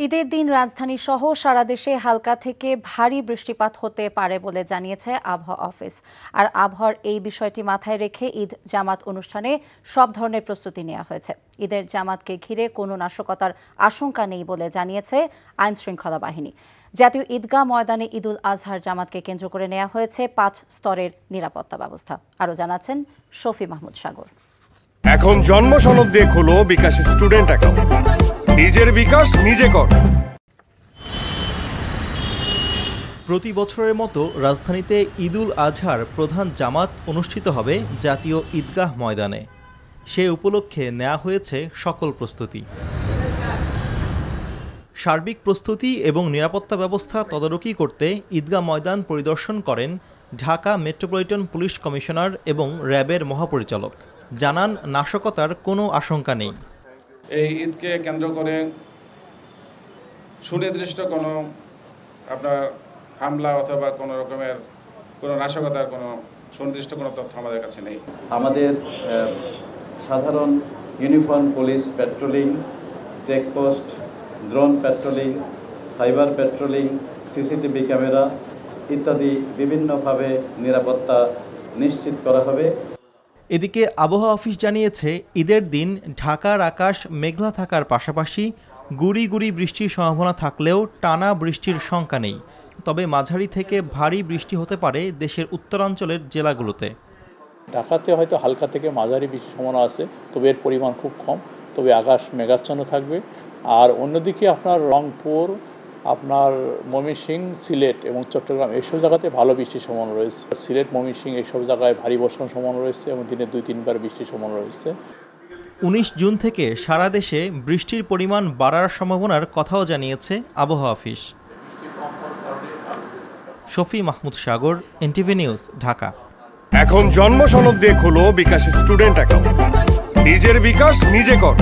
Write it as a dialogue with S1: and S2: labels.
S1: ঈদের দিন রাজধানী সহ সারা দেশে হালকা থেকে ভারী বৃষ্টিপাত হতে পারে বলে জানিয়েছে আবহাওয়া অফিস। আর আবহাওয়ার এই বিষয়টি মাথায় রেখে ঈদ জামাত অনুষ্ঠানে সব ধরনের প্রস্তুতি নেওয়া হয়েছে। ঈদের জামাতকে ঘিরে কোনো নাশকতার আশঙ্কা নেই বলে জানিয়েছে আইন শৃঙ্খলা বাহিনী। জাতীয় ঈদগাহ ময়দানে ঈদুল আজহার জামাতকে কেন্দ্র করে নেওয়া হয়েছে 5 স্তরের নিরাপত্তা ব্যবস্থা। আরও জানাচ্ছেন শফি মাহমুদ সাগর।
S2: এখন জন্ম সনদ দিয়ে খোলো বিকাশ স্টুডেন্ট অ্যাকাউন্ট। নিজের বিকাশ নিজে কর।
S3: প্রতি বছরের মতো রাজধানীতে ঈদুল আজহার প্রধান জামাত অনুষ্ঠিত হবে জাতীয় ঈদগাহ ময়দানে। সে উপলক্ষে নেওয়া হয়েছে সকল প্রস্তুতি। সার্বিক প্রস্তুতি এবং নিরাপত্তা ব্যবস্থা তদারকি করতে ঈদগাহ ময়দান পরিদর্শন করেন ঢাকা মেট্রোপলিটন পুলিশ কমিশনার এবং র্যাবের মহাপরিচালক। জানান, নাশকতার কোনো আশঙ্কা নেই।
S4: এই ঈদকে কেন্দ্র করে সুনির্দিষ্ট কোনো আপনার হামলা অথবা কোনো রকমের কোনো নাশকতার কোনো সুনির্দিষ্ট কোনো তথ্য আমাদের কাছে নেই।
S5: আমাদের সাধারণ uniform police patrolling, checkpost, drone patrolling, cyber patrolling, CCTV camera ইত্যাদি বিভিন্নভাবে নিরাপত্তা নিশ্চিত করা হবে।
S3: এদিকে আবহাওয়া অফিস জানিয়েছে, ঈদের দিন ঢাকার আকাশ মেঘলা থাকার পাশাপাশি গুড়ি গুড়ি বৃষ্টির সম্ভাবনা থাকলেও টানা বৃষ্টির শঙ্কা নেই। তবে মাঝারি থেকে ভারী বৃষ্টি হতে পারে দেশের উত্তরাঞ্চলের জেলাগুলোতে।
S6: ঢাকাতে হয়তো হালকা থেকে মাঝারি বৃষ্টির সম্ভাবনা আছে, তবে এর পরিমাণ খুব কম। তবে আকাশ মেঘাচ্ছন্ন থাকবে। আর অন্যদিকে আপনার রংপুর, আপনার ময়মনসিংহ, সিলেট এবং চট্টগ্রাম এইসব জায়গাতে ভালো বৃষ্টির সম্ভাবনা রয়েছে। সিলেট, ময়মনসিংহ এইসব জায়গায় ভারী বর্ষণের সম্ভাবনা রয়েছে এবং দিনে 2-3 বার বৃষ্টির সম্ভাবনা রয়েছে।
S3: 19 জুন থেকে সারা দেশে বৃষ্টির পরিমাণ বাড়ার সম্ভাবনার কথাও জানিয়েছে আবহাওয়া অফিস। শফি মাহমুদ সাগর, এনটিভি নিউজ, ঢাকা।
S2: এখন জন্ম সনদ দিয়ে খোলো বিকাশ স্টুডেন্ট অ্যাকাউন্ট। নিজের বিকাশ নিজে কর।